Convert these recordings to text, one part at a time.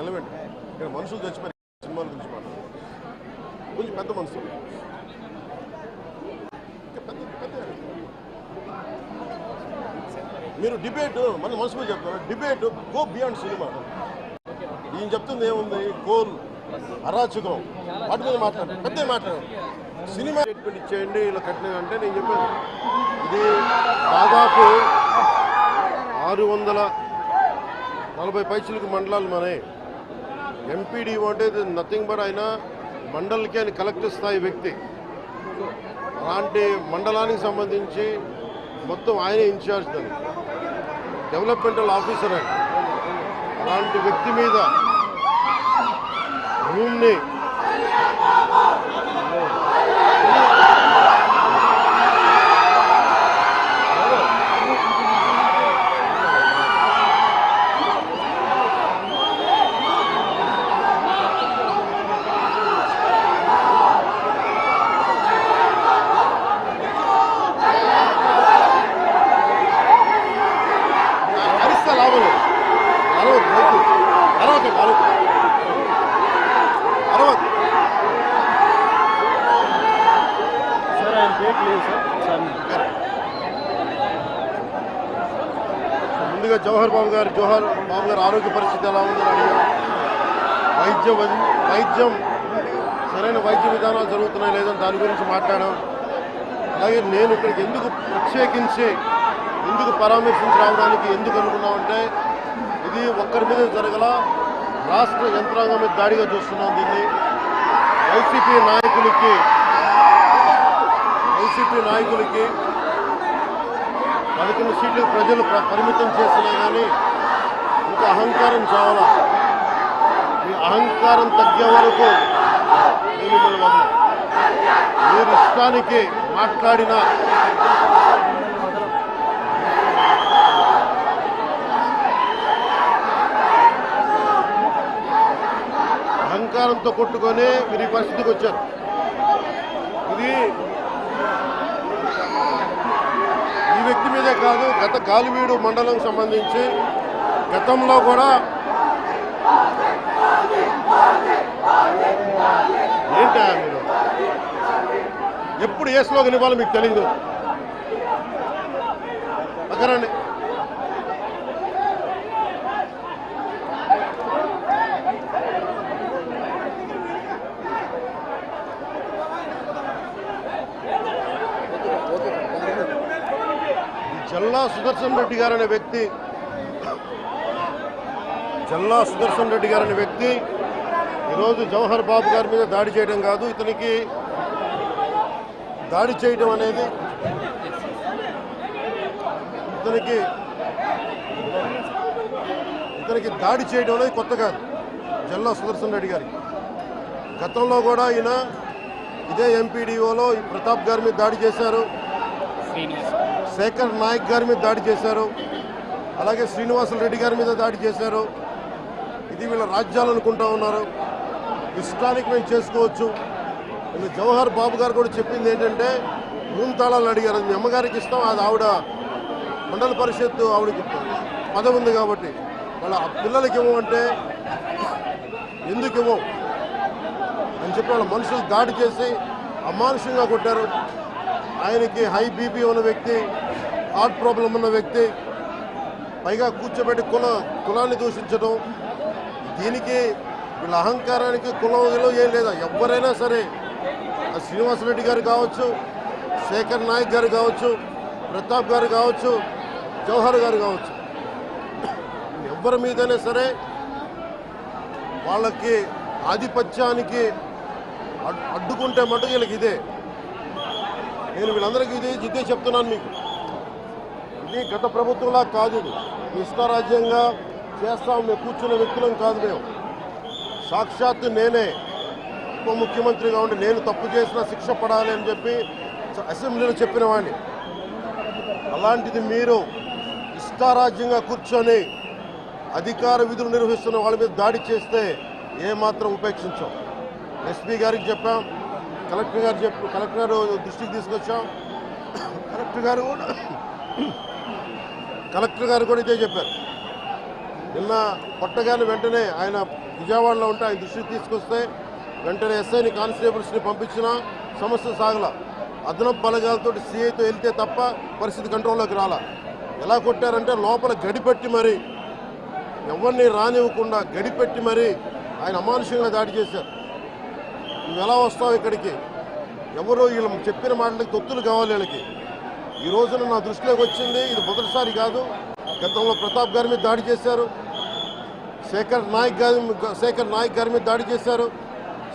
Relevant. ఇక్కడ మనుషులు చచ్చిపోయి సినిమాల గురించి మాట్లాడారు. కొంచెం పెద్ద మనసు, మీరు డిబేట్ మన మనసు మీద చెప్తారు. Debate go beyond cinema. ఈయన చెప్తుంది ఏముంది, కోల్ అరాచకం వాటి మీద మాట్లాడారు, పెద్ద మాట్లాడారు. సినిమా ట్రీట్మెంట్ ఇచ్చేయండి ఇలా కట్టినది అంటే నేను చెప్పాను, ఇది దాదాపు 640 పైసలకు మండలాలు మనే. ఎంపీడీఓ అంటే నథింగ్ బట్ ఆయన మండలికి ఆయన కలెక్టర్ స్థాయి వ్యక్తి. అలాంటి మండలానికి సంబంధించి మొత్తం ఆయన ఇన్ఛార్జ్, దాన్ని డెవలప్మెంటల్ ఆఫీసర్ ఆయన. అలాంటి వ్యక్తి మీద రూమ్ని ముందుగా జవహర్ బాబు గారు ఆరోగ్య పరిస్థితి ఎలా ఉందని అడిగాం. వైద్యం సరైన వైద్య విధానాలు జరుగుతున్నాయి లేదని దాని గురించి మాట్లాడాం. అలాగే నేను ఇక్కడికి ఎందుకు ప్రత్యేకించి ఎందుకు పరామర్శించి రావడానికి ఎందుకు అనుకున్నామంటే, ఇది ఒక్కరి మీద జరగల, రాష్ట్ర యంత్రాంగం మీద దాడిగా చూస్తున్నాం దీన్ని. వైసీపీ నాయకులకి 11 సీట్లకు ప్రజలు పరిమితం చేస్తున్నా కానీ ఇంకా అహంకారం చావాలా. ఈ అహంకారం తగ్గే వరకు మిమ్మల్ని వదలం. మీరు ఇష్టానికి మాట్లాడిన అహంకారంతో కొట్టుకొని మీరు ఈ పరిస్థితికి వచ్చారు. ఇది ఈ వ్యక్తి మీదే కాదు, గత గాలివీడు మండలం సంబంధించి గతంలో కూడా ఏంటా మీరు ఎప్పుడు ఏ స్లోగన్ ఇవ్వాలో మీకు తెలియదు. అక్కరండి జల్లా సుదర్శన్ రెడ్డి గారు అనే వ్యక్తి ఈరోజు జవహర్ బాబు గారి మీద దాడి చేయడం కాదు, ఇతనికి దాడి చేయడం అనేది కొత్త కాదు. జల్లా సుదర్శన్ రెడ్డి గారికి గతంలో కూడా ఈయన ఇదే ఎంపీడీఓలో ప్రతాప్ గారి మీద దాడి చేశారు, శేఖర్ నాయక్ గారి మీద దాడి చేశారు, అలాగే శ్రీనివాసులు రెడ్డి గారి మీద దాడి చేశారు. ఇది వీళ్ళ రాజ్యాలు అనుకుంటా ఉన్నారు. ఇష్టానికి మేము చేసుకోవచ్చు. జవహర్ బాబు గారు కూడా చెప్పింది ఏంటంటే, రూమ్ తాళాలు అడిగారు, అది మీ అమ్మగారికి ఇస్తాం, అది ఆవిడ మండల పరిషత్తు ఆవిడకి పదవి ఉంది కాబట్టి వాళ్ళ పిల్లలకి ఇవ్వమంటే ఎందుకు ఇవ్వం అని చెప్పి వాళ్ళ మనుషులు దాడి చేసి అమానుషంగా కొట్టారు. ఆయనకి హై బీపీ ఉన్న వ్యక్తి, హార్ట్ ప్రాబ్లం ఉన్న వ్యక్తి, పైగా కూర్చోబెట్టి కులాన్ని దూషించడం. దీనికి వీళ్ళ అహంకారానికి కులం ఏం లేదా. ఎవరైనా సరే, శ్రీనివాసరెడ్డి గారు కావచ్చు, శేఖర్ నాయక్ గారు కావచ్చు, ప్రతాప్ గారు కావచ్చు, జవహర్ గారు కావచ్చు, ఎవరి మీదైనా సరే వాళ్ళకి ఆధిపత్యానికి అడ్డుకుంటే మటుకు వీళ్ళకి ఇదే. నేను వీళ్ళందరికీ ఇదే చెప్తున్నాను మీకు. ఇది గత ప్రభుత్వంలా కాదు, ఇది ఇష్టారాజ్యంగా చేస్తాం మేము కూర్చున్న వ్యక్తులం కాదు. మేము సాక్షాత్తు నేనే ఉప ముఖ్యమంత్రిగా ఉండి నేను తప్పు చేసినా శిక్ష పడాలి అని చెప్పి అసెంబ్లీలో చెప్పిన వాడిని. అలాంటిది మీరు ఇష్టారాజ్యంగా కూర్చొని అధికార విధులు నిర్వహిస్తున్న వాళ్ళ మీద దాడి చేస్తే ఏమాత్రం ఉపేక్షించాం. ఎస్పీ గారికి చెప్పాం, కలెక్టర్ దృష్టికి తీసుకొచ్చాం. కలెక్టర్ గారు కూడా ఇదే చెప్పారు. నిన్న కొట్టగానే వెంటనే ఆయన విజయవాడలో ఉంటే ఆయన దృష్టికి తీసుకొస్తే వెంటనే ఎస్ఐని కానిస్టేబుల్స్ని పంపించినా సమస్య సాగల. అదనపు బలగాలతో సిఐతో వెళ్తే తప్ప పరిస్థితి కంట్రోల్లోకి రాలా. ఎలా కొట్టారంటే లోపల గడిపెట్టి మరి ఎవరిని రానివ్వకుండా గడిపెట్టి మరి ఆయన అమానుషంగా దాడి చేశారు. నువ్వు ఎలా వస్తావు ఇక్కడికి? ఎవరో వీళ్ళు చెప్పిన మాటలకి తొత్తులు కావాలి వీళ్ళకి. ఈ రోజున నా దృష్టిలోకి వచ్చింది, ఇది మొదటిసారి కాదు. గతంలో ప్రతాప్ గారి మీద దాడి చేశారు, శేఖర్ నాయక్ గారి మీద దాడి చేశారు,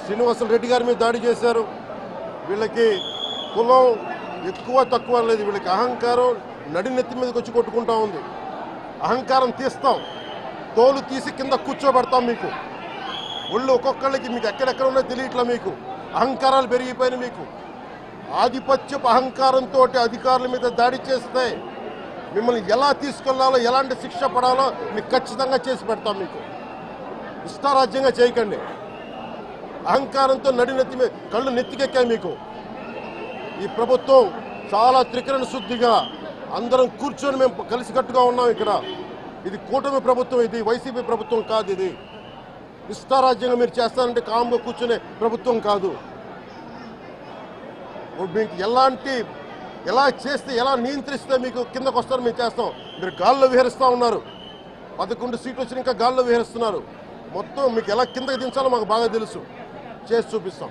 శ్రీనివాసులు రెడ్డి గారి మీద దాడి చేశారు. వీళ్ళకి కులం ఎక్కువ తక్కువ లేదు, వీళ్ళకి అహంకారం నడినెత్తి మీదకి వచ్చి కొట్టుకుంటా ఉంది. అహంకారం తీస్తాం, తోలు తీసి కింద కూర్చోబెడతాం. మీకు ఒళ్ళు ఒక్కొక్కళ్ళకి మీకు ఎక్కడెక్కడ ఉన్నో తెలియట్లా. మీకు అహంకారాలు పెరిగిపోయినాయి. మీకు ఆధిపత్యపు అహంకారంతో అధికారుల మీద దాడి చేస్తే మిమ్మల్ని ఎలా తీసుకెళ్లాలో, ఎలాంటి శిక్ష పడాలో మీకు ఖచ్చితంగా చేసి పెడతాం. మీకు ఇష్టారాజ్యంగా చేయకండి. అహంకారంతో నడినెత్తి మీద కళ్ళు నెత్తికెక్కాయి మీకు. ఈ ప్రభుత్వం చాలా త్రికరణ శుద్ధిగా అందరం కూర్చొని మేము కలిసికట్టుగా ఉన్నాం ఇక్కడ. ఇది కూటమి ప్రభుత్వం, ఇది వైసీపీ ప్రభుత్వం కాదు. ఇది ఇష్టారాజ్యంగా మీరు చేస్తారంటే కామ్గా కూర్చునే ప్రభుత్వం కాదు. మీకు ఎలా చేస్తే, ఎలా నియంత్రిస్తే మీకు కిందకు వస్తారో మేము చేస్తాం. మీరు గాల్లో విహరిస్తూ ఉన్నారు. 11 సీట్లు వచ్చిన ఇంకా గాల్లో విహరిస్తున్నారు. మొత్తం మీకు ఎలా కిందకి దించాలో మాకు బాగా తెలుసు, చేసి చూపిస్తాం.